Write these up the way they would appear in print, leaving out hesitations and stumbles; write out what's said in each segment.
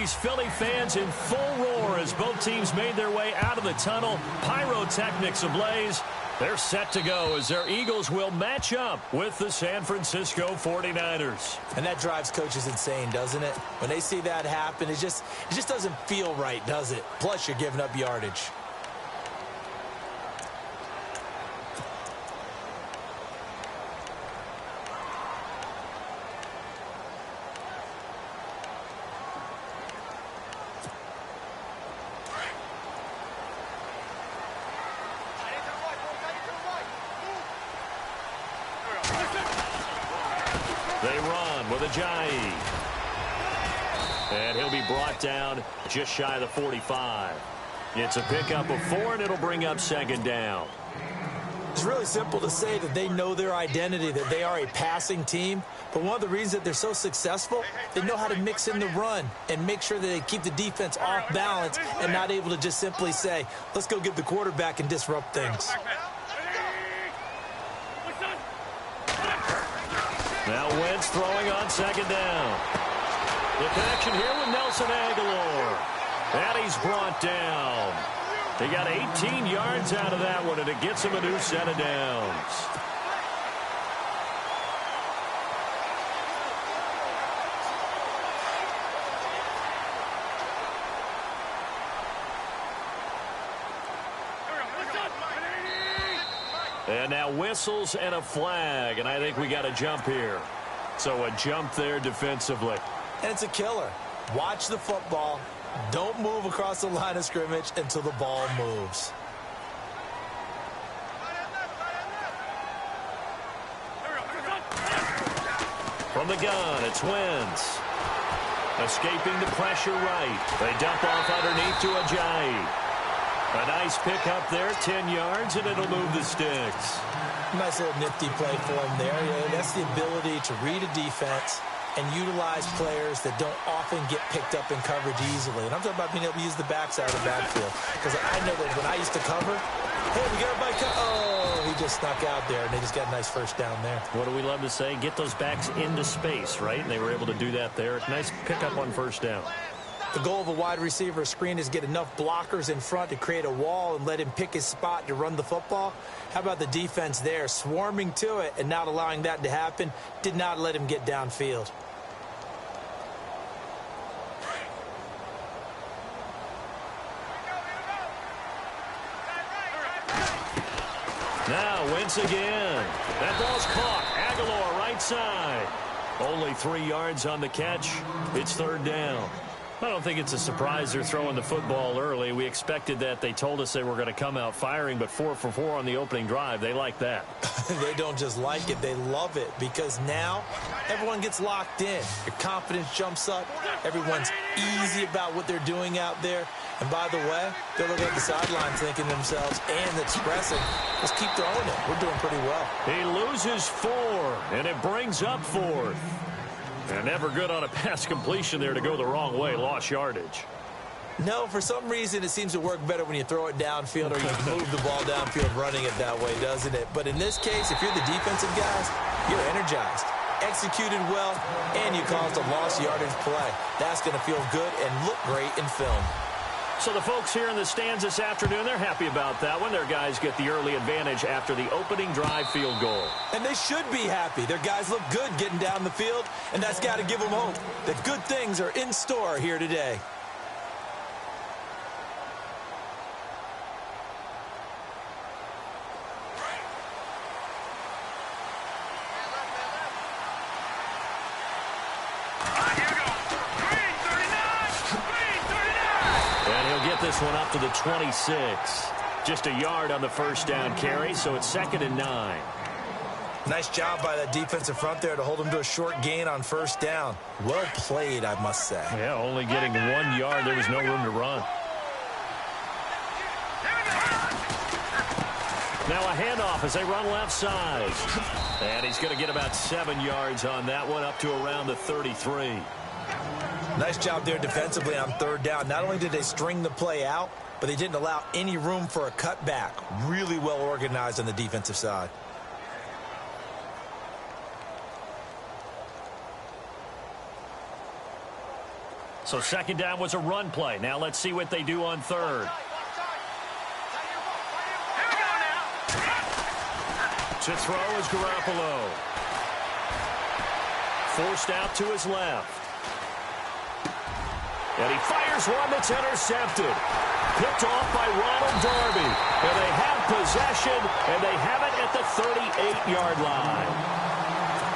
these Philly fans in full roar as both teams made their way out of the tunnel. Pyrotechnics ablaze. They're set to go as their Eagles will match up with the San Francisco 49ers. And that drives coaches insane, doesn't it? When they see that happen, it just doesn't feel right, does it? Plus, you're giving up yardage. They run with Ajayi. And he'll be brought down just shy of the 45. It's a pickup of 4, and it'll bring up second down. It's really simple to say that they know their identity, that they are a passing team. But one of the reasons that they're so successful, they know how to mix in the run and make sure that they keep the defense off balance and not able to just simply say, let's go get the quarterback and disrupt things. Now Wentz throwing on second down. The connection here with Nelson Aguilar. And he's brought down. He got 18 yards out of that one, and it gets him a new set of downs. And now whistles and a flag, and I think we got a jump here. So a jump there defensively. And it's a killer. Watch the football. Don't move across the line of scrimmage until the ball moves. From the gun, it's Wentz. Escaping the pressure right. They dump off underneath to Ajayi. A nice pickup there, 10 yards, and it'll move the sticks. Nice little nifty play for him there. Yeah, that's the ability to read a defense and utilize players that don't often get picked up in coverage easily. And I'm talking about being able to use the backside of the backfield. Because I know that when I used to cover, hey, we got everybody oh, he just snuck out there, and they just got a nice first down there. What do we love to say? Get those backs into space, right? And they were able to do that there. Nice pickup on first down. The goal of a wide receiver screen is get enough blockers in front to create a wall and let him pick his spot to run the football. How about the defense there, swarming to it and not allowing that to happen? Did not let him get downfield. Now Wentz again. That ball's caught. Aguilar right side. Only 3 yards on the catch. It's third down. I don't think it's a surprise they're throwing the football early. We expected that. They told us they were going to come out firing, but 4 for 4 on the opening drive. They like that. They don't just like it. They love it because now everyone gets locked in. Your confidence jumps up. Everyone's easy about what they're doing out there. And by the way, they're looking at the sideline thinking to themselves and expressing, let's keep throwing it. We're doing pretty well. He loses 4, and it brings up 4th. And never good on a pass completion there to go the wrong way. Lost yardage. No, for some reason it seems to work better when you throw it downfield or you move the ball downfield running it that way, doesn't it? But in this case, if you're the defensive guys, you're energized, executed well, and you caused a lost yardage play. That's going to feel good and look great in film. So the folks here in the stands this afternoon, they're happy about that one. Their guys get the early advantage after the opening drive field goal. And they should be happy. Their guys look good getting down the field, and that's got to give them hope that good things are in store here today. This one up to the 26. Just a yard on the first down carry, so it's 2nd and 9. Nice job by that defensive front there to hold them to a short gain on first down. Well played, I must say. Yeah, only getting 1 yard. There was no room to run. Now a handoff as they run left side. And he's going to get about 7 yards on that one, up to around the 33. Nice job there defensively on third down. Not only did they string the play out, but they didn't allow any room for a cutback. Really well organized on the defensive side. So second down was a run play. Now let's see what they do on third. To throw is Garoppolo. Forced out to his left. And he fires one that's intercepted. Picked off by Ronald Darby. And they have possession, and they have it at the 38-yard line.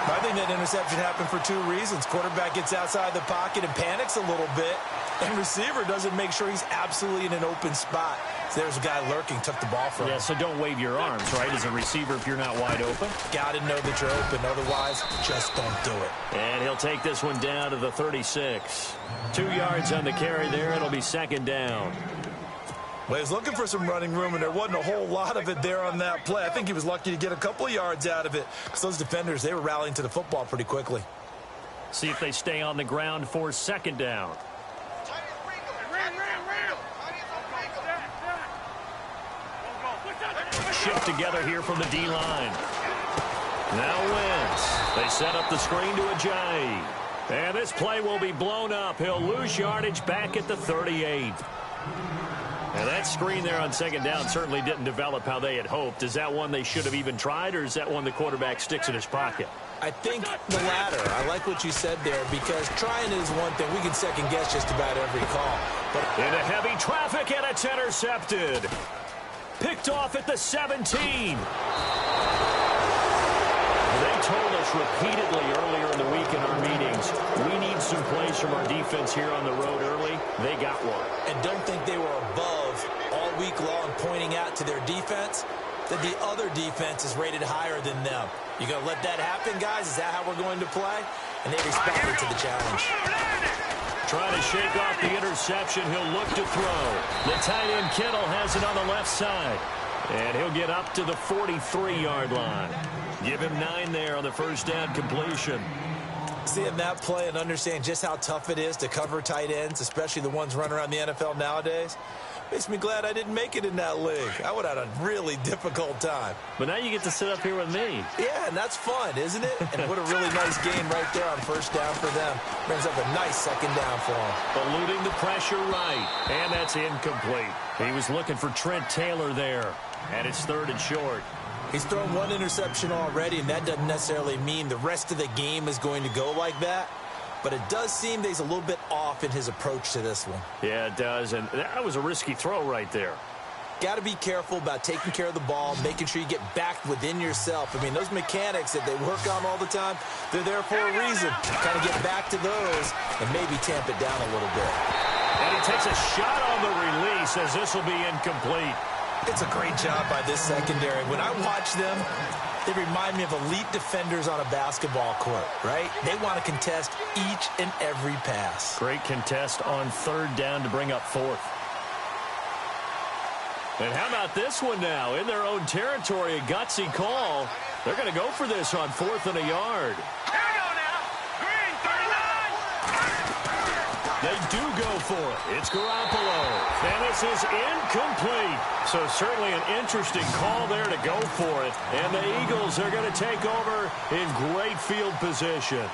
I think that interception happened for two reasons. Quarterback gets outside the pocket and panics a little bit, and receiver doesn't make sure he's absolutely in an open spot. So there's a guy lurking, took the ball from him. Yeah, so don't wave your arms, right, as a receiver if you're not wide open. Got to know that you're open. Otherwise, just don't do it. And he'll take this one down to the 36. 2 yards on the carry there. It'll be second down. Well, he was looking for some running room, and there wasn't a whole lot of it there on that play. I think he was lucky to get a couple of yards out of it because those defenders, they were rallying to the football pretty quickly. See if they stay on the ground for second down. Shift together here from the D-line. Now Wentz. They set up the screen to Ajayi. And this play will be blown up. He'll lose yardage back at the 38. And that screen there on second down certainly didn't develop how they had hoped. Is that one they should have even tried, or is that one the quarterback sticks in his pocket? I think the latter. I like what you said there, because trying is one thing. We can second-guess just about every call. But into heavy traffic, and it's intercepted. Picked off at the 17. They told us repeatedly earlier in the week in our meetings, we need some plays from our defense here on the road early. They got one. And don't think they were above all week long pointing out to their defense that the other defense is rated higher than them. You going to let that happen, guys? Is that how we're going to play? And they responded to the challenge. Trying to shake off the interception. He'll look to throw. The tight end Kittle has it on the left side. And he'll get up to the 43-yard line. Give him 9 there on the first down completion. Seeing that play and understand just how tough it is to cover tight ends, especially the ones running around the NFL nowadays, makes me glad I didn't make it in that league. I would have had a really difficult time. But now you get to sit up here with me. Yeah, and that's fun, isn't it? And what a really nice game right there on first down for them. Brings up a nice second down for them. Eluding the pressure right. And that's incomplete. He was looking for Trent Taylor there. And it's third and short. He's thrown one interception already, and that doesn't necessarily mean the rest of the game is going to go like that. But it does seem that he's a little bit off in his approach to this one. Yeah, it does. And that was a risky throw right there. Got to be careful about taking care of the ball, making sure you get back within yourself. I mean, those mechanics that they work on all the time, they're there for a reason. Kind of get back to those and maybe tamp it down a little bit. And he takes a shot on the release as this will be incomplete. It's a great job by this secondary. When I watch them, they remind me of elite defenders on a basketball court, right? They want to contest each and every pass. Great contest on third down to bring up fourth. And how about this one now? In their own territory, a gutsy call. They're going to go for this on fourth and a yard. They do go for it. It's Garoppolo. And this is incomplete. So certainly an interesting call there to go for it. And the Eagles are going to take over in great field position.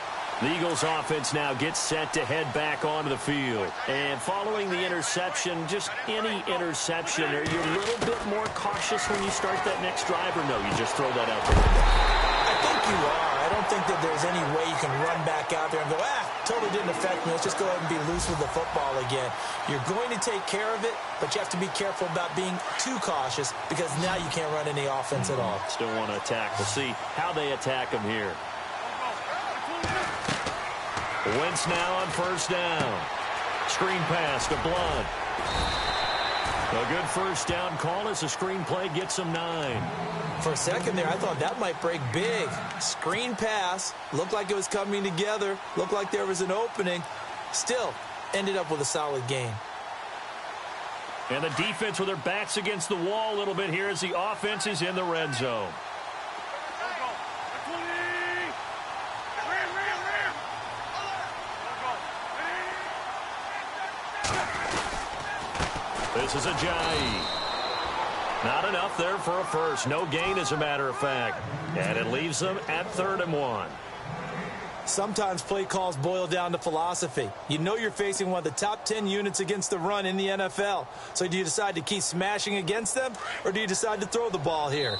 The Eagles offense now gets set to head back onto the field. And following the interception, just any interception, are you a little bit more cautious when you start that next drive, or no, you just throw that out the window? I think you are. I don't think that there's any way you can run back out there and go, totally didn't affect me. Let's just go ahead and be loose with the football again. You're going to take care of it, but you have to be careful about being too cautious because now you can't run any offense at all. Still want to attack. We'll see how they attack him here. Wentz now on first down. Screen pass to Blunt. A good first down call as the screen play gets him 9. For a second there, I thought that might break big. Screen pass. Looked like it was coming together. Looked like there was an opening. Still, ended up with a solid gain. And the defense with their backs against the wall a little bit here as the offense is in the red zone. This is Ajayi. Not enough there for a first. No gain, as a matter of fact. And it leaves them at 3rd and 1. Sometimes play calls boil down to philosophy. You know you're facing one of the top 10 units against the run in the NFL. So do you decide to keep smashing against them, or do you decide to throw the ball here?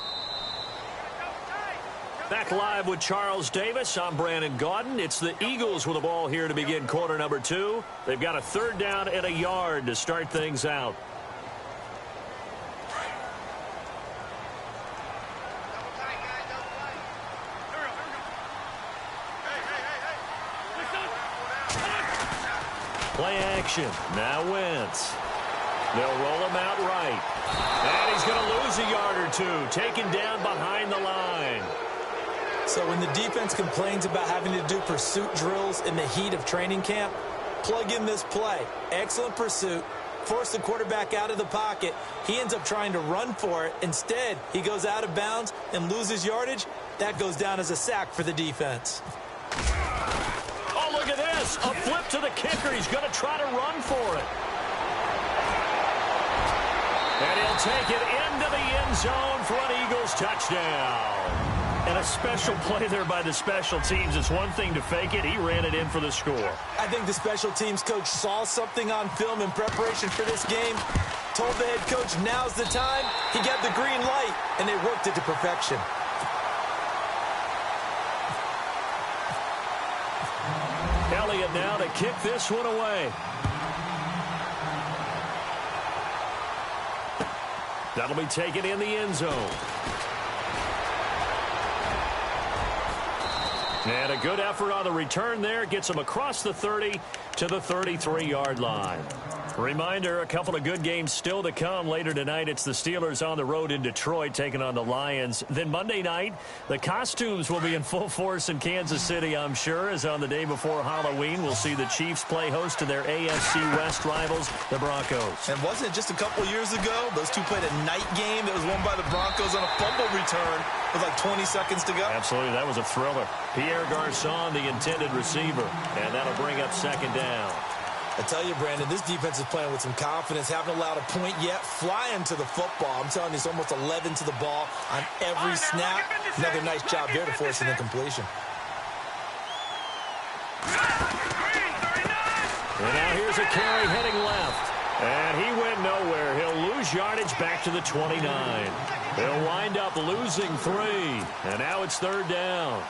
Back live with Charles Davis. I'm Brandon Gaudin. It's the Eagles with the ball here to begin quarter number 2. They've got a 3rd down and a yard to start things out. Play action. Now Wentz. They'll roll him out right. And he's going to lose a yard or two. Taken down behind the line. So when the defense complains about having to do pursuit drills in the heat of training camp, plug in this play. Excellent pursuit. Force the quarterback out of the pocket. He ends up trying to run for it. Instead, he goes out of bounds and loses yardage. That goes down as a sack for the defense. Look at this. A flip to the kicker. He's going to try to run for it. And he'll take it into the end zone for an Eagles touchdown. And a special play there by the special teams. It's one thing to fake it. He ran it in for the score. I think the special teams coach saw something on film in preparation for this game, told the head coach now's the time. He got the green light, and they worked it to perfection. Elliott now to kick this one away. That'll be taken in the end zone. And a good effort on the return there. Gets him across the 30 to the 33-yard line. Reminder, a couple of good games still to come. Later tonight, it's the Steelers on the road in Detroit taking on the Lions. Then Monday night, the costumes will be in full force in Kansas City, I'm sure, as on the day before Halloween, we'll see the Chiefs play host to their AFC West rivals, the Broncos. And wasn't it just a couple years ago, those two played a night game that was won by the Broncos on a fumble return with like 20 seconds to go? Absolutely, that was a thriller. Pierre Garçon, the intended receiver, and that'll bring up 2nd down. I tell you, Brandon, this defense is playing with some confidence. Haven't allowed a point yet. Flying to the football. I'm telling you, it's almost 11 to the ball on every snap. Another nice job there to force an incompletion. And now here's a carry heading left. And he went nowhere. He'll lose yardage back to the 29. They'll wind up losing 3. And now it's 3rd down.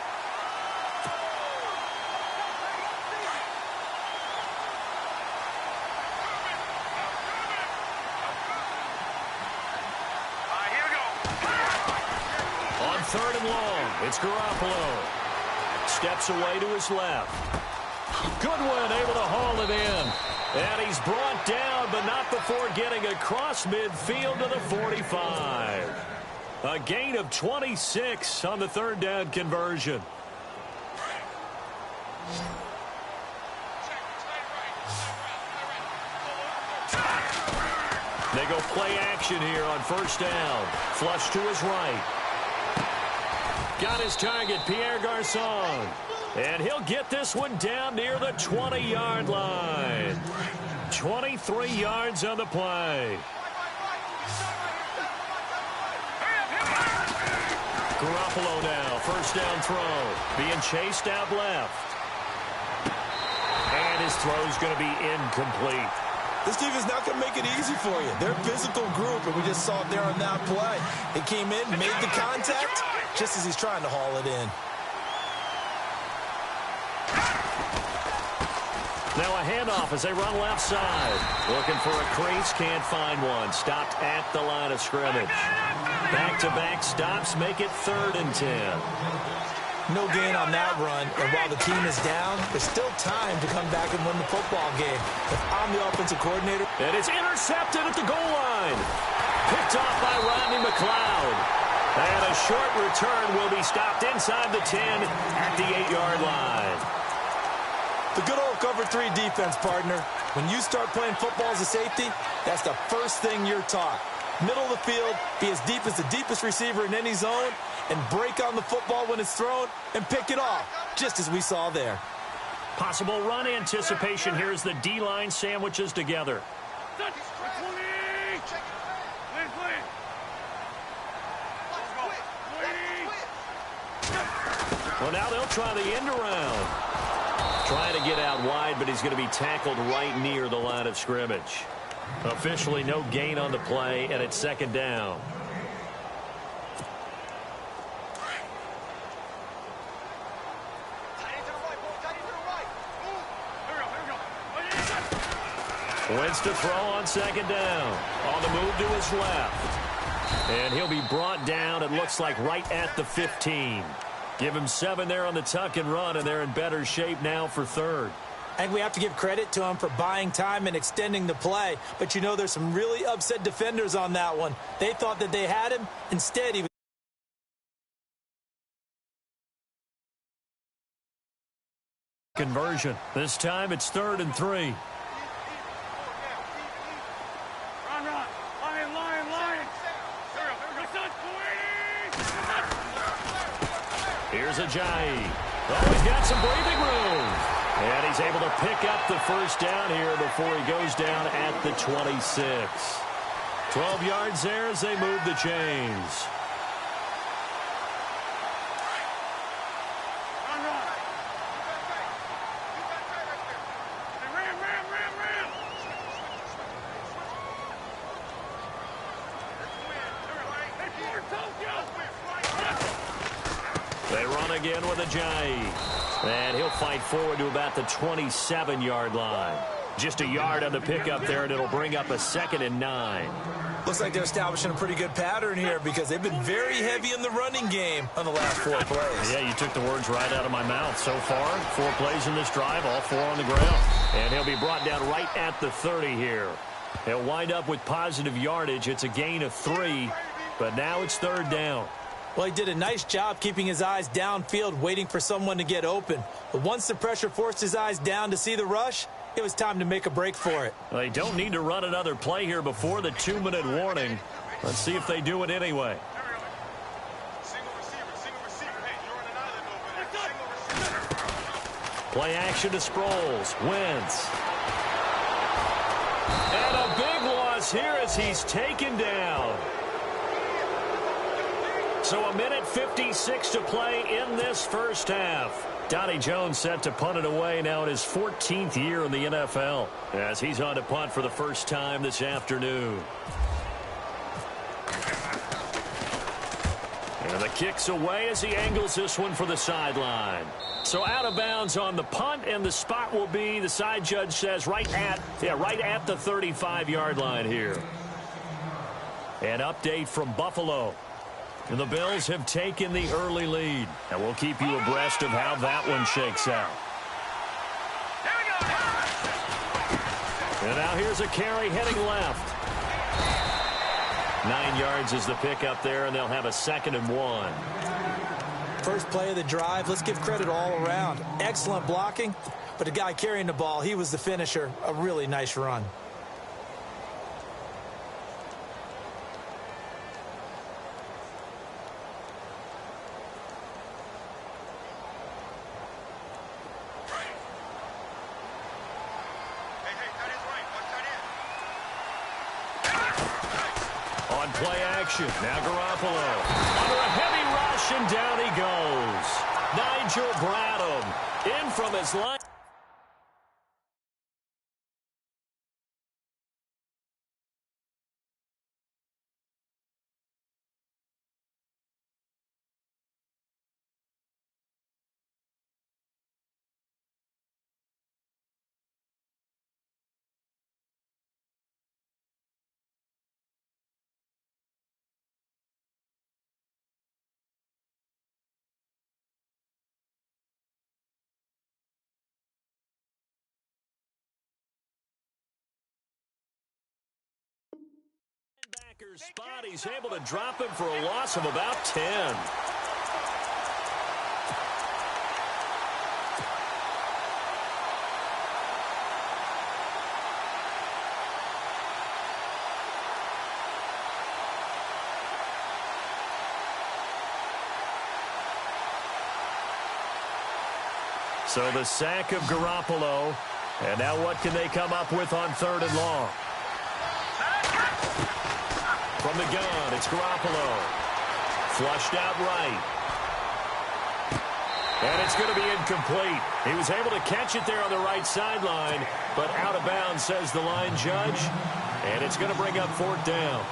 On 3rd and long, it's Garoppolo. Steps away to his left. Goodwin able to haul it in. And he's brought down, but not before getting across midfield to the 45. A gain of 26 on the 3rd down conversion. They go play action here on 1st down. Flush to his right. Got his target, Pierre Garçon. And he'll get this one down near the 20-yard line. 23 yards on the play. Garoppolo now, 1st down throw. Being chased out left. And his throw's going to be incomplete. This defense not going to make it easy for you. They're a physical group, and we just saw it there on that play. He came in, made the contact, just as he's trying to haul it in. Now a handoff as they run left side. Looking for a crease, can't find one. Stopped at the line of scrimmage. Back-to-back stops make it 3rd and 10. No gain on that run, and while the team is down, there's still time to come back and win the football game. If I'm the offensive coordinator... And it's intercepted at the goal line. Picked off by Rodney McLeod. And a short return will be stopped inside the 10 at the 8-yard line. The good old cover 3 defense, partner. When you start playing football as a safety, that's the first thing you're taught. Middle of the field, be as deep as the deepest receiver in any zone, and break on the football when it's thrown and pick it off, just as we saw there. Possible run anticipation here as the D-line sandwiches together. Well, now they'll try the end around. Trying to get out wide, but he's going to be tackled right near the line of scrimmage. Officially no gain on the play, and it's second down. Wentz to throw on second down. On the move to his left. And he'll be brought down, it looks like, right at the 15. Give him 7 there on the tuck and run, and they're in better shape now for third. I think we have to give credit to him for buying time and extending the play. But, you know, there's some really upset defenders on that one. They thought that they had him. Instead, he was conversion. This time it's 3rd and 3. Here's Ajayi. Oh, he's got some breathing room. And he's able to pick up the first down here before he goes down at the 26. 12 yards there as they move the chains. They run again with Ajayi. And he'll fight forward to about the 27-yard line. Just a yard on the pickup there, and it'll bring up a 2nd and 9. Looks like they're establishing a pretty good pattern here because they've been very heavy in the running game on the last 4 plays. Yeah, you took the words right out of my mouth. So far, 4 plays in this drive, all 4 on the ground. And he'll be brought down right at the 30 here. He'll wind up with positive yardage. It's a gain of 3, but now it's 3rd down. Well, he did a nice job keeping his eyes downfield, waiting for someone to get open. But once the pressure forced his eyes down to see the rush, it was time to make a break for it. They don't need to run another play here before the 2-minute warning. Let's see if they do it anyway. Play action to Sproles. Wentz. And a big loss here as he's taken down. So 1:56 to play in this first half. Donnie Jones set to punt it away now in his 14th year in the NFL as he's on to punt for the first time this afternoon. And the kick's away as he angles this one for the sideline. So out of bounds on the punt, and the spot will be, the side judge says, right at the 35-yard line here. An update from Buffalo. And the Bills have taken the early lead. And we'll keep you abreast of how that one shakes out. And now here's a carry heading left. 9 yards is the pickup there, and they'll have a 2nd and 1. First play of the drive, let's give credit all around. Excellent blocking, but the guy carrying the ball, he was the finisher. A really nice run. Play action. Now Garoppolo. Under a heavy rush, and down he goes. Nigel Bradham in from his line. Spot. He's able to drop him for a loss of about 10. So the sack of Garoppolo. And now what can they come up with on 3rd and long? From the gun, it's Garoppolo. Flushed out right. And it's going to be incomplete. He was able to catch it there on the right sideline, but out of bounds, says the line judge. And it's going to bring up fourth down.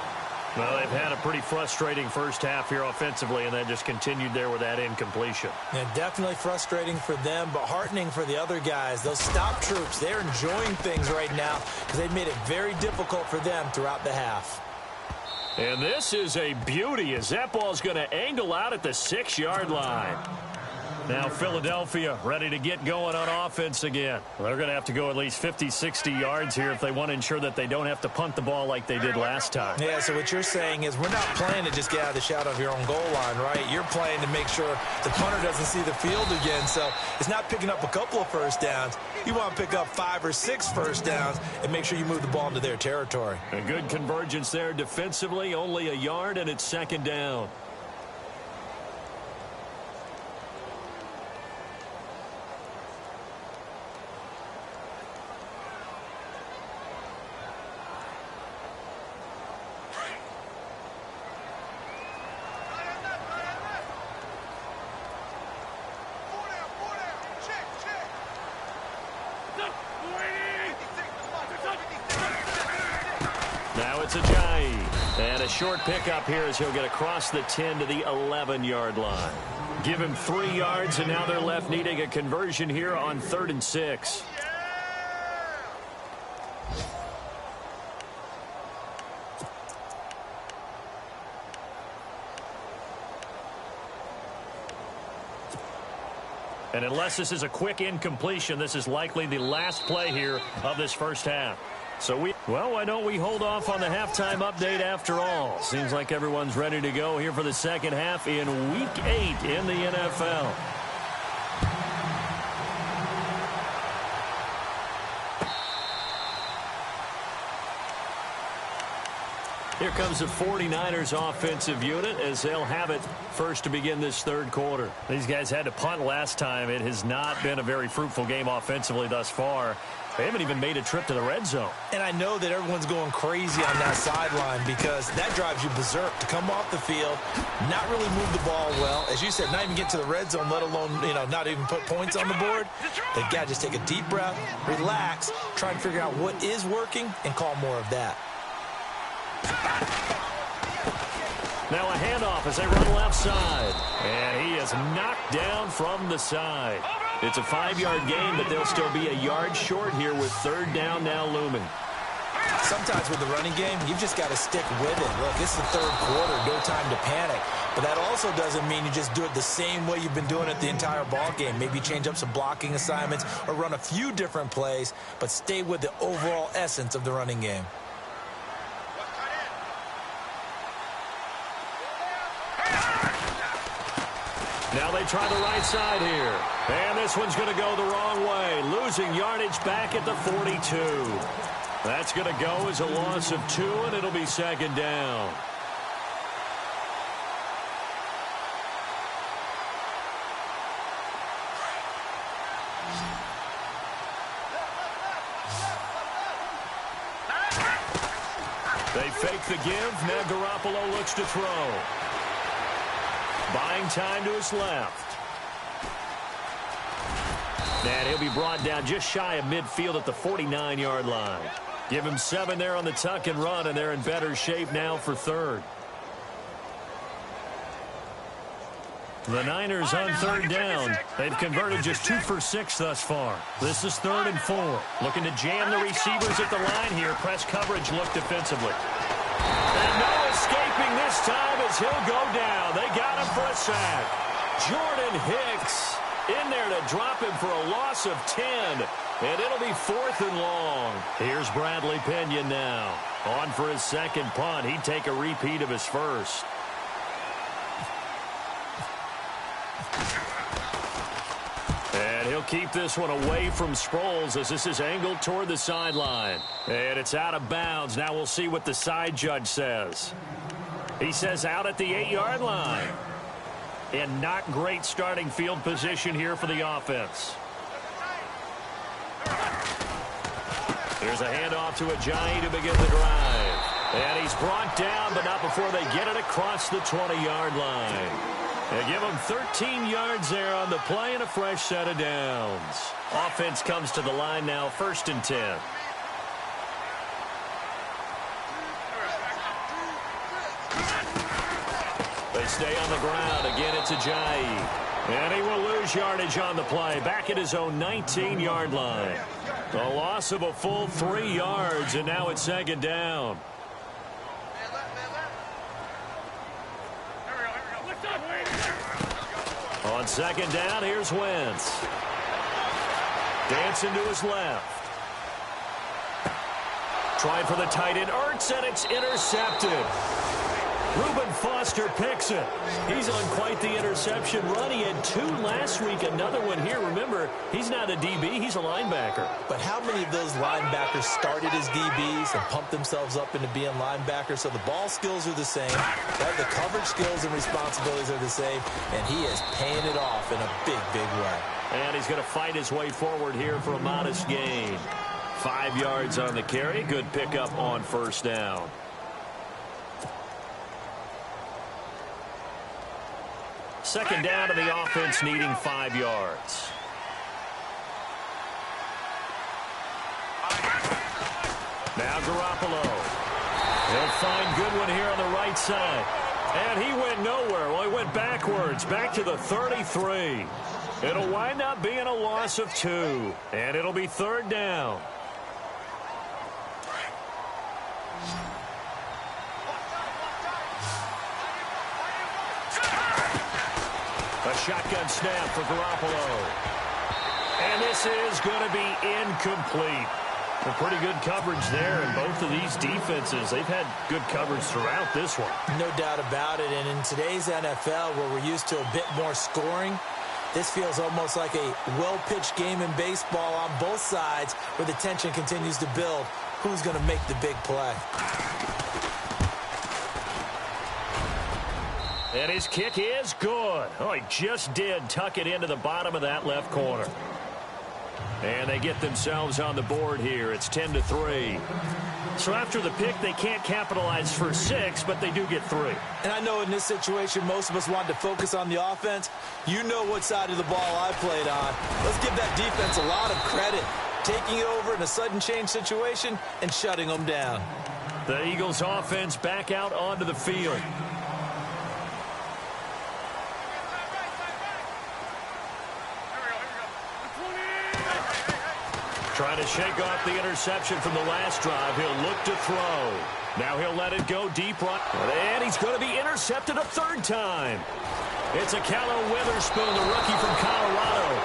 Well, they've had a pretty frustrating first half here offensively, and then just continued there with that incompletion. And definitely frustrating for them, but heartening for the other guys. Those stop troops, they're enjoying things right now because they've made it very difficult for them throughout the half. And this is a beauty as that ball's going to angle out at the 6-yard line. Now Philadelphia ready to get going on offense again. They're going to have to go at least 50, 60 yards here if they want to ensure that they don't have to punt the ball like they did last time. Yeah, so what you're saying is we're not playing to just get out of the shadow of your own goal line, right? You're playing to make sure the punter doesn't see the field again. So it's not picking up a couple of first downs. You want to pick up 5 or 6 first downs and make sure you move the ball into their territory. A good convergence there defensively, only a yard, and it's second down. Now it's Ajayi. And a short pickup here as he'll get across the 10 to the 11-yard line. Give him 3 yards, and now they're left needing a conversion here on 3rd and 6. And unless this is a quick incompletion, this is likely the last play here of this first half. So why don't we hold off on the halftime update after all? Seems like everyone's ready to go here for the second half in Week 8 in the NFL. Here comes the 49ers offensive unit as they'll have it first to begin this third quarter. These guys had to punt last time. It has not been a very fruitful game offensively thus far. They haven't even made a trip to the red zone. And I know that everyone's going crazy on that sideline because that drives you berserk to come off the field, not really move the ball well. As you said, not even get to the red zone, let alone, not even put points on the board. They've got to just take a deep breath, relax, try and figure out what is working and call more of that. Now a handoff as they run left side. And he is knocked down from the side. It's a 5-yard gain, but they'll still be a yard short here with 3rd down now looming. Sometimes with the running game, you've just got to stick with it. Look, it's the third quarter, no time to panic. But that also doesn't mean you just do it the same way you've been doing it the entire ball game. Maybe change up some blocking assignments or run a few different plays, but stay with the overall essence of the running game. Now they try the right side here. And this one's going to go the wrong way. Losing yardage back at the 42. That's going to go as a loss of 2, and it'll be second down. They fake the give. Now Garoppolo looks to throw. Buying time to his left. And he'll be brought down just shy of midfield at the 49-yard line. Give him 7 there on the tuck and run, and they're in better shape now for 3rd. The Niners on 3rd down. They've converted just 2 for 6 thus far. This is 3rd and 4. Looking to jam the receivers at the line here. Press coverage look defensively. And no escaping this time as he'll go down. They got him for a sack. Jordan Hicks in there to drop him for a loss of 10. And it'll be 4th and long. Here's Bradley Pinion now. On for his second punt. He'd take a repeat of his first. And he'll keep this one away from Sproles as this is angled toward the sideline. And it's out of bounds. Now we'll see what the side judge says. He says out at the 8-yard line. And not great starting field position here for the offense. Here's a handoff to Ajayi to begin the drive. And he's brought down, but not before they get it across the 20-yard line. They give him 13 yards there on the play and a fresh set of downs. Offense comes to the line now, 1st and 10. They stay on the ground. Again, it's Ajayi. And he will lose yardage on the play. Back at his own 19-yard line. A loss of a full 3 yards, and now it's 2nd down. On 2nd down, here's Wentz. Dancing to his left. Trying for the tight end, Ertz, and it's intercepted. Reuben Foster picks it. He's on quite the interception run. He had 2 last week, another one here. Remember, he's not a DB, he's a linebacker. But how many of those linebackers started as DBs and pumped themselves up into being linebackers? So the ball skills are the same. The coverage skills and responsibilities are the same. And he is paying it off in a big, big way. And he's going to fight his way forward here for a modest gain. 5 yards on the carry. Good pickup on 1st down. Second down to the offense, needing 5 yards. Now Garoppolo. He'll find Goodwin here on the right side. And he went nowhere. Well, he went backwards, back to the 33. It'll wind up being a loss of 2. And it'll be 3rd down. A shotgun snap for Garoppolo. And this is going to be incomplete. Well, pretty good coverage there, and both of these defenses, they've had good coverage throughout this one. No doubt about it, and in today's NFL, where we're used to a bit more scoring, this feels almost like a well-pitched game in baseball on both sides, where the tension continues to build. Who's going to make the big play? And his kick is good. Oh, he just did tuck it into the bottom of that left corner. And they get themselves on the board here. It's 10-3. So after the pick, they can't capitalize for 6, but they do get 3. And I know in this situation, most of us want to focus on the offense. You know what side of the ball I played on. Let's give that defense a lot of credit. Taking it over in a sudden change situation and shutting them down. The Eagles offense back out onto the field. Trying to shake off the interception from the last drive. He'll look to throw. Now he'll let it go deep right. And he's going to be intercepted a 3rd time. It's a Callow Witherspoon, the rookie from Colorado.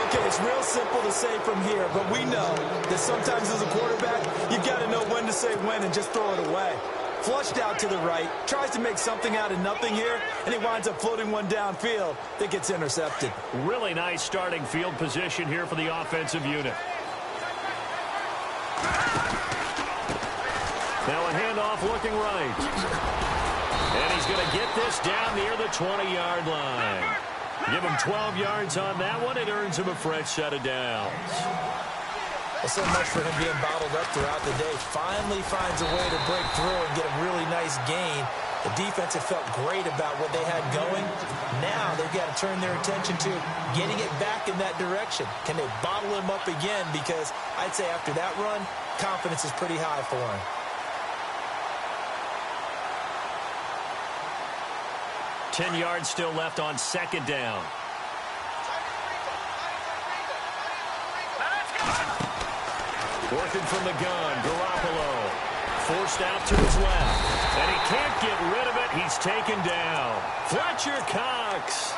Okay, it's real simple to say from here, but we know that sometimes as a quarterback, you've got to know when to say when and just throw it away. Flushed out to the right, tries to make something out of nothing here, and he winds up floating one downfield that gets intercepted. Really nice starting field position here for the offensive unit. Now a handoff looking right. And he's going to get this down near the 20-yard line. Give him 12 yards on that one. It earns him a fresh set of downs. Well, so much for him being bottled up throughout the day. Finally finds a way to break through and get a really nice gain. The defense had felt great about what they had going. Now they've got to turn their attention to getting it back in that direction. Can they bottle him up again? Because I'd say after that run, confidence is pretty high for him. Ten yards still left on 2nd down. Working from the gun, Garoppolo. Forced out to his left. And he can't get rid of it. He's taken down. Fletcher Cox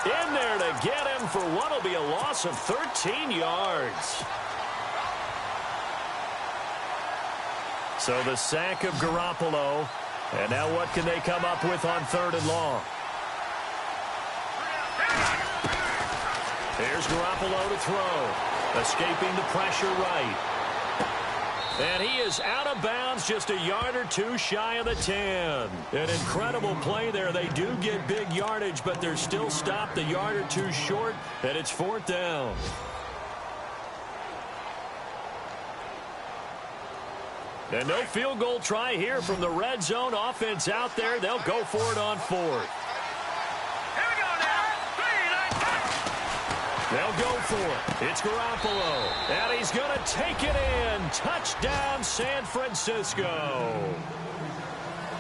in there to get him for what will be a loss of 13 yards. So the sack of Garoppolo. And now what can they come up with on 3rd and long? Here's Garoppolo to throw. Escaping the pressure right. And he is out of bounds just a yard or 2 shy of the 10. An incredible play there. They do get big yardage, but they're still stopped a yard or 2 short, and it's 4th down. And no field goal try here from the red zone offense out there. They'll go for it on 4th. They'll go for it. It's Garoppolo. And he's going to take it in. Touchdown, San Francisco.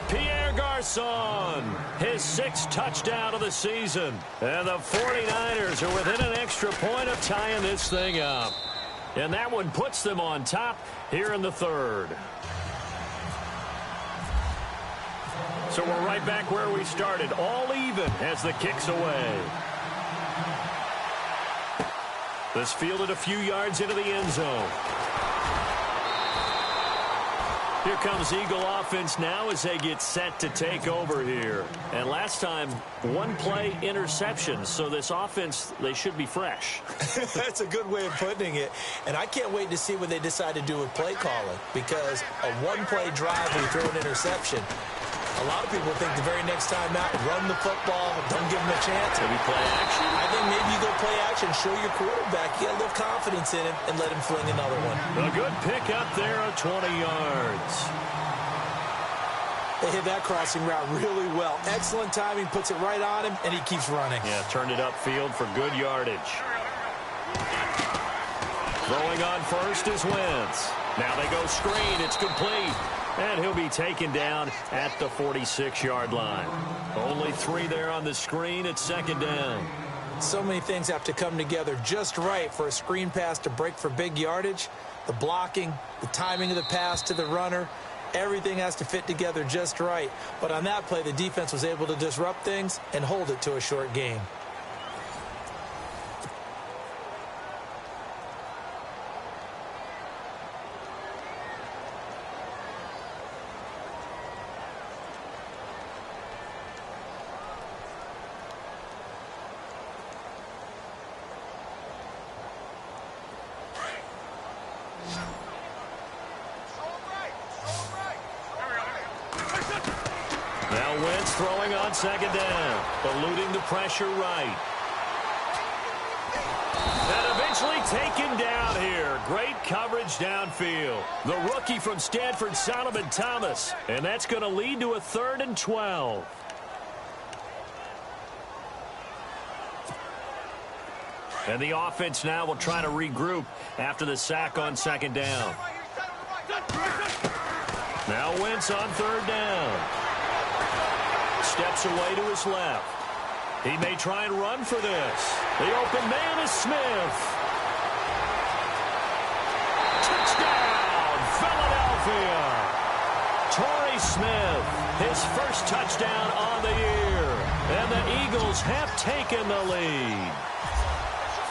Pierre Garçon, his 6th touchdown of the season. And the 49ers are within an extra point of tying this thing up. And that one puts them on top here in the 3rd. So we're right back where we started, all even as the kick's away. This fielded a few yards into the end zone. Here comes Eagle offense now as they get set to take over here. And last time, 1-play interception. So this offense, they should be fresh. That's a good way of putting it. And I can't wait to see what they decide to do with play calling. Because a 1-play drive where you throw an interception, a lot of people think the very next time out, run the football, don't give them a chance. Maybe play action? I think maybe you go play action, show your quarterback, get a little confidence in him, and let him fling another one. A good pick up there of 20 yards. They hit that crossing route really well. Excellent timing, puts it right on him, and he keeps running. Yeah, turned it upfield for good yardage. Throwing on first is Wentz. Now they go screen. It's complete. And he'll be taken down at the 46-yard line. Only 3 there on the screen at 2nd down. So many things have to come together just right for a screen pass to break for big yardage. The blocking, the timing of the pass to the runner, everything has to fit together just right. But on that play, the defense was able to disrupt things and hold it to a short game. Now Wentz throwing on 2nd down, eluding the pressure right. And eventually taken down here. Great coverage downfield. The rookie from Stanford, Solomon Thomas. And that's going to lead to a 3rd and 12. And the offense now will try to regroup after the sack on 2nd down. Now Wentz on 3rd down. Steps away to his left. He may try and run for this. The open man is Smith. Touchdown, Philadelphia. Torrey Smith, his first touchdown on the year. And the Eagles have taken the lead.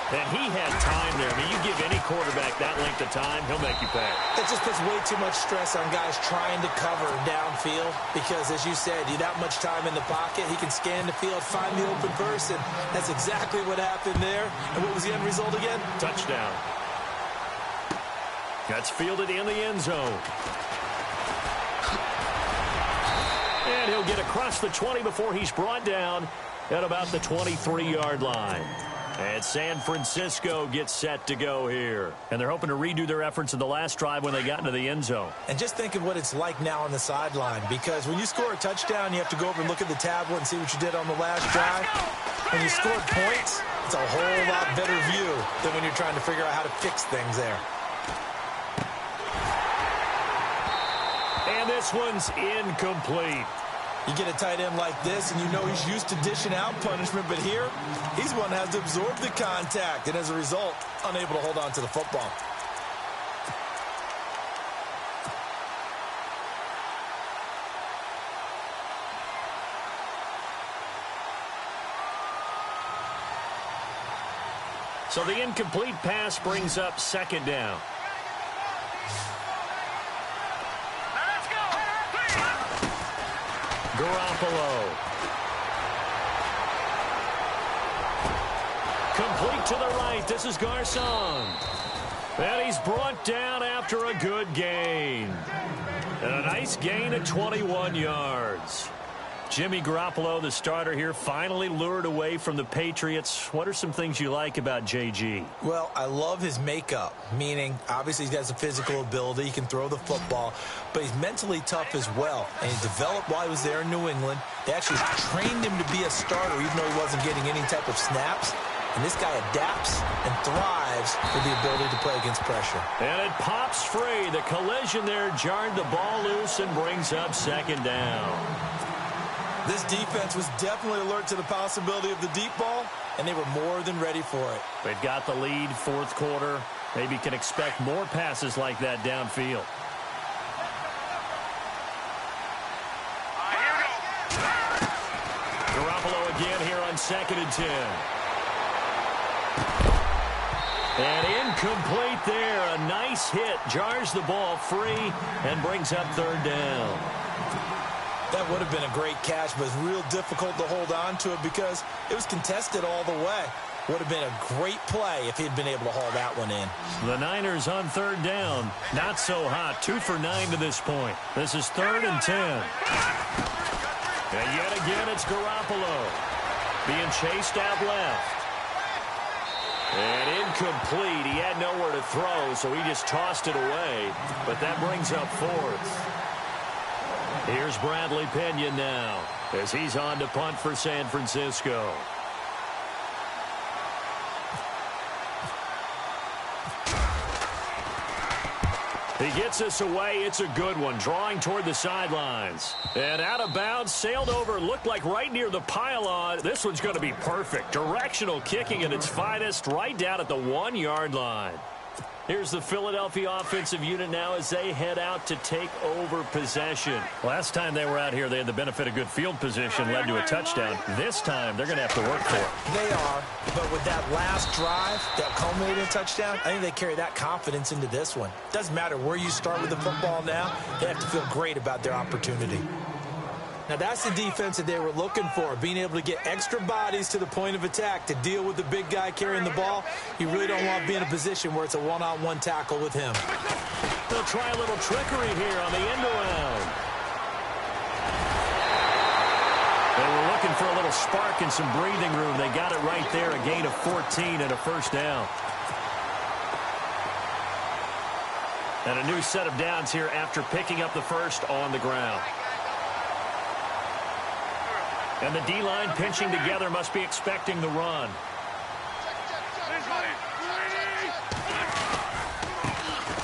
And he had time there. I mean, you give any quarterback that length of time, he'll make you pay. It just puts way too much stress on guys trying to cover downfield because, as you said, you that much time in the pocket, he can scan the field, find the open person. That's exactly what happened there. And what was the end result again? Touchdown. That's fielded in the end zone. And he'll get across the 20 before he's brought down at about the 23-yard line. And San Francisco gets set to go here. And they're hoping to redo their efforts in the last drive when they got into the end zone. And just think of what it's like now on the sideline. Because when you score a touchdown, you have to go over and look at the tablet and see what you did on the last drive. When you scored points, it's a whole lot better view than when you're trying to figure out how to fix things there. And this one's incomplete. You get a tight end like this, and you know he's used to dishing out punishment, but here, he's one that has to absorb the contact, and as a result, unable to hold on to the football. So the incomplete pass brings up 2nd down. Garoppolo. Complete to the right. This is Garçon. And he's brought down after a good gain. And a nice gain at 21 yards. Jimmy Garoppolo, the starter here, finally lured away from the Patriots. What are some things you like about JG? Well, I love his makeup, meaning obviously he has a physical ability. He can throw the football, but he's mentally tough as well. And he developed while he was there in New England. They actually trained him to be a starter, even though he wasn't getting any type of snaps. And this guy adapts and thrives with the ability to play against pressure. And it pops free. The collision there jarred the ball loose and brings up second down. This defense was definitely alert to the possibility of the deep ball, and they were more than ready for it. They've got the lead, fourth quarter. Maybe can expect more passes like that downfield. Garoppolo again here on 2nd and 10. And incomplete there. A nice hit. Jars the ball free and brings up 3rd down. That would have been a great catch, but it's real difficult to hold on to it because it was contested all the way. Would have been a great play if he'd been able to haul that one in. The Niners on 3rd down. Not so hot. 2 for 9 to this point. This is 3rd and 10. And yet again, it's Garoppolo being chased out left. And incomplete. He had nowhere to throw, so he just tossed it away. But that brings up 4th. Here's Bradley Pinion now as he's on to punt for San Francisco. He gets us away. It's a good one. Drawing toward the sidelines. And out of bounds, sailed over, looked like right near the pylon. This one's going to be perfect. Directional kicking at its finest, right down at the 1-yard line. Here's the Philadelphia offensive unit now as they head out to take over possession. Last time they were out here, they had the benefit of good field position, led to a touchdown. This time, they're going to have to work for it. They are, but with that last drive that culminated in a touchdown, I think they carry that confidence into this one. Doesn't matter where you start with the football now, they have to feel great about their opportunity. Now, that's the defense that they were looking for, being able to get extra bodies to the point of attack to deal with the big guy carrying the ball. You really don't want to be in a position where it's a one-on-one tackle with him. They'll try a little trickery here on the end around. They were looking for a little spark and some breathing room. They got it right there, a gain of 14 and a 1st down. And a new set of downs here after picking up the 1st on the ground. And the D-line pinching together, must be expecting the run.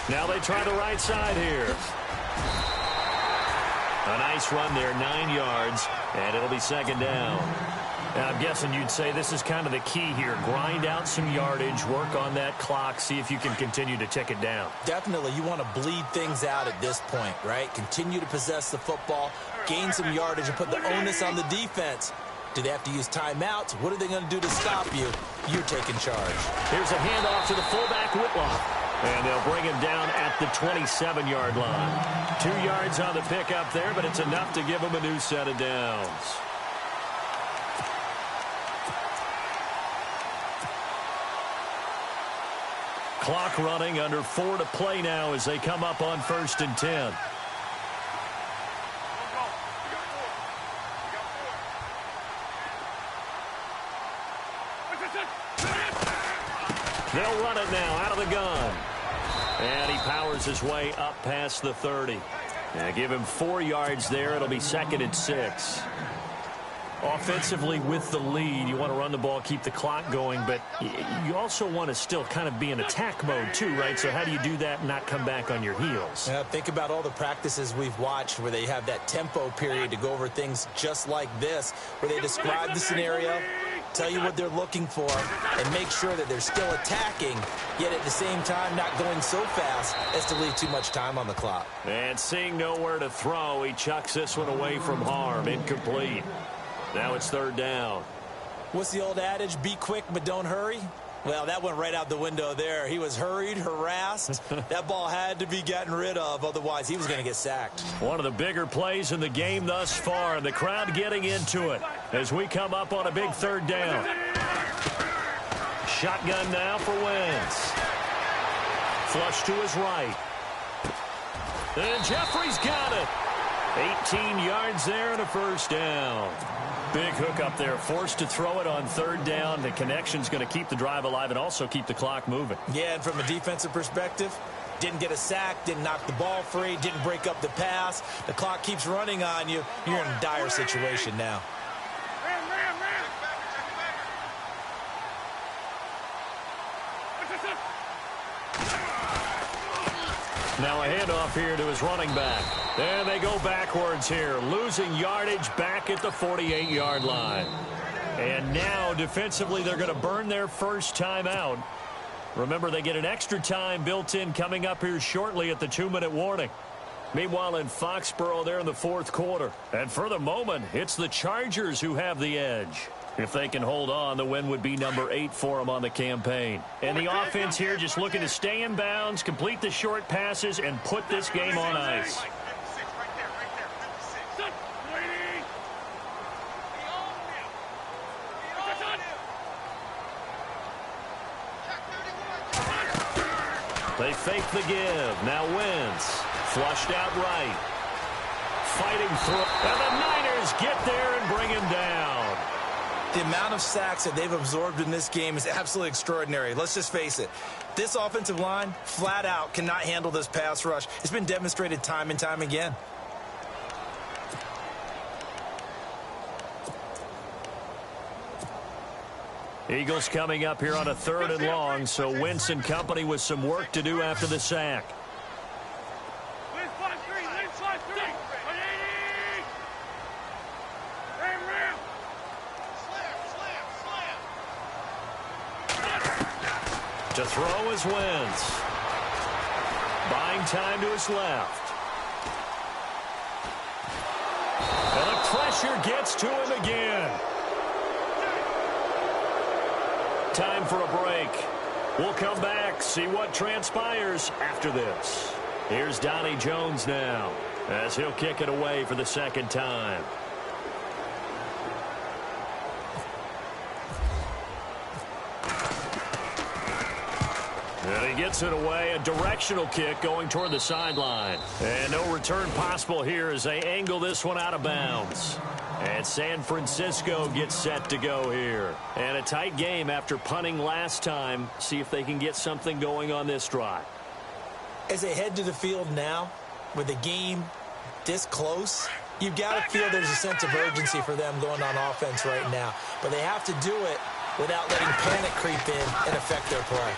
Now they try the right side here. A nice run there, 9 yards, and it'll be 2nd down. Now, I'm guessing you'd say this is kind of the key here. Grind out some yardage, work on that clock, see if you can continue to tick it down. Definitely. You want to bleed things out at this point, right? Continue to possess the football, gain some yardage, and put the onus on the defense. Do they have to use timeouts? What are they going to do to stop you? You're taking charge. Here's a handoff to the fullback, Whitlock. And they'll bring him down at the 27-yard line. 2 yards on the pickup there, but it's enough to give him a new set of downs. Clock running, under 4 to play now as they come up on 1st and 10. They'll run it now out of the gun. And he powers his way up past the 30. Now give him 4 yards there. It'll be 2nd and 6. Offensively with the lead, you want to run the ball, keep the clock going, but you also want to still kind of be in attack mode too, right? So how do you do that and not come back on your heels? Think about all the practices we've watched where they have that tempo period to go over things just like this, where they describe the scenario, tell you what they're looking for, and make sure that they're still attacking, yet at the same time not going so fast as to leave too much time on the clock. And seeing nowhere to throw, he chucks this one away from harm. Incomplete. Now it's 3rd down. What's the old adage? Be quick, but don't hurry? Well, that went right out the window there. He was hurried, harassed. That ball had to be gotten rid of, otherwise he was going to get sacked. One of the bigger plays in the game thus far, and the crowd getting into it as we come up on a big 3rd down. Shotgun now for Wentz. Flush to his right. And Jeffrey's got it. 18 yards there and a 1st down. Big hook up there, forced to throw it on 3rd down. The connection's going to keep the drive alive and also keep the clock moving. Yeah, and from a defensive perspective, didn't get a sack, didn't knock the ball free, didn't break up the pass. The clock keeps running on you. You're in a dire situation now. Now a handoff here to his running back. And they go backwards here, losing yardage back at the 48-yard line. And now, defensively, they're going to burn their first time out. Remember, they get an extra time built in coming up here shortly at the 2-minute warning. Meanwhile, in Foxborough, they're in the fourth quarter. And for the moment, it's the Chargers who have the edge. If they can hold on, the win would be number 8 for them on the campaign. And the offense here just looking to stay in bounds, complete the short passes, and put this game on ice. They fake the give. Now Wentz. Flushed out right. Fighting through. And the Niners get there and bring him down. The amount of sacks that they've absorbed in this game is absolutely extraordinary. Let's just face it. This offensive line, flat out, cannot handle this pass rush. It's been demonstrated time and time again. Eagles coming up here on a 3rd and long, so Wentz and company with some work to do after the sack. To throw is Wentz. Buying time to his left. And the pressure gets to him again. Time for a break. We'll come back, see what transpires after this. Here's Donnie Jones now, as he'll kick it away for the second time. And he gets it away, a directional kick going toward the sideline. And no return possible here as they angle this one out of bounds. And San Francisco gets set to go here. And a tight game after punting last time. See if they can get something going on this drive. As they head to the field now, with the game this close, you've got to feel there's a sense of urgency for them going on offense right now. But they have to do it without letting panic creep in and affect their play.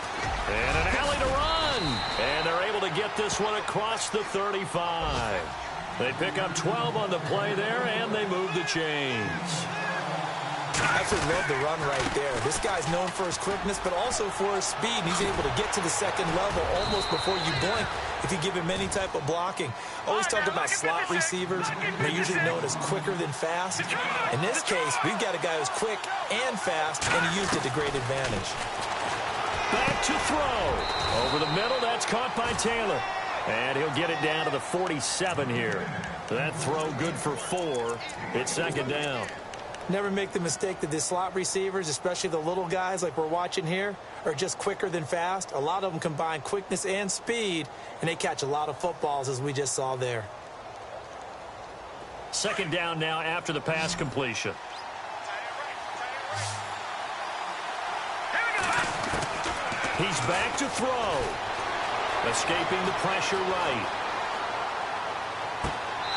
And an alley to run. And they're able to get this one across the 35. They pick up 12 on the play there, and they move the chains. I absolutely love the run right there. This guy's known for his quickness, but also for his speed. And he's able to get to the second level almost before you blink if you give him any type of blocking. Always talk about slot receivers. They're usually known as quicker than fast. In this case, we've got a guy who's quick and fast, and he used it to great advantage. Back to throw. Over the middle, that's caught by Taylor. And he'll get it down to the 47 here. That throw good for 4. It's second down. Never make the mistake that the slot receivers, especially the little guys like we're watching here, are just quicker than fast. A lot of them combine quickness and speed, and they catch a lot of footballs, as we just saw there. Second down now after the pass completion. He's back to throw. Escaping the pressure right.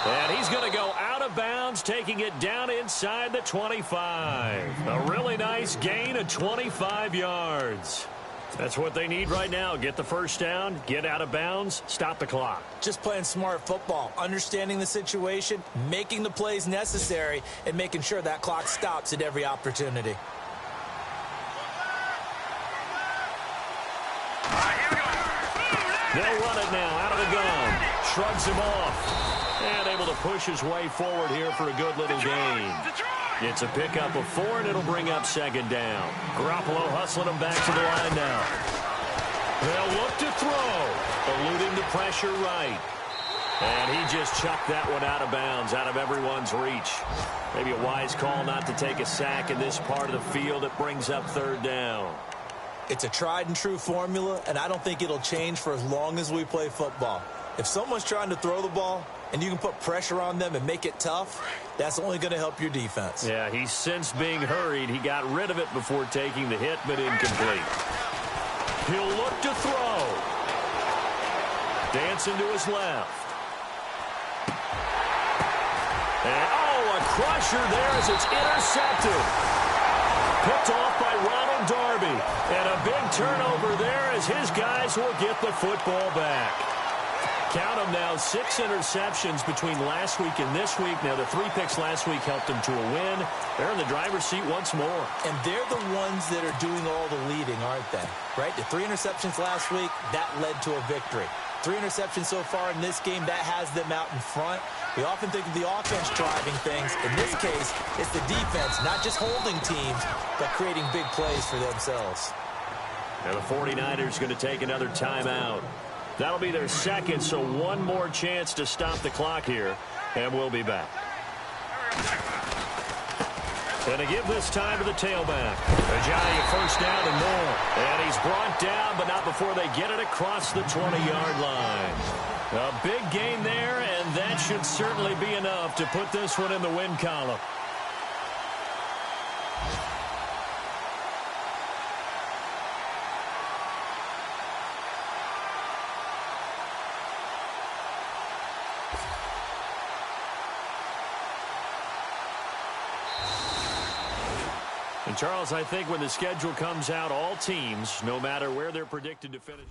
And he's going to go out of bounds, taking it down inside the 25. A really nice gain of 25 yards. That's what they need right now. Get the first down, get out of bounds, stop the clock. Just playing smart football, understanding the situation, making the plays necessary, and making sure that clock stops at every opportunity. They'll run it now out of the gun. Shrugs him off. And able to push his way forward here for a good little gain. It's a pickup of 4, and it'll bring up second down. Garoppolo hustling him back to the line now. They'll look to throw. Eluding the pressure right. And he just chucked that one out of bounds, out of everyone's reach. Maybe a wise call not to take a sack in this part of the field. It brings up third down. It's a tried-and-true formula, and I don't think it'll change for as long as we play football. If someone's trying to throw the ball and you can put pressure on them and make it tough, that's only going to help your defense. Yeah, he's since being hurried. He got rid of it before taking the hit, but incomplete. He'll look to throw. Dancing to his left. And, a crusher there as it's intercepted. Picked off by Ronald Darby. And a big turnover there as his guys will get the football back. Count them now, 6 interceptions between last week and this week. Now, the 3 picks last week helped them to a win. They're in the driver's seat once more. And they're the ones that are doing all the leading, aren't they? Right? The 3 interceptions last week, that led to a victory. 3 interceptions so far in this game, that has them out in front. We often think of the offense driving things. In this case, it's the defense, not just holding teams, but creating big plays for themselves. And the 49ers going to take another timeout. That'll be their second, so one more chance to stop the clock here, and we'll be back. And to give this time to the tailback. Ajay, first down and more. And he's brought down, but not before they get it across the 20-yard line. A big gain there, and that should certainly be enough to put this one in the win column. And, Charles, I think when the schedule comes out, all teams, no matter where they're predicted to finish.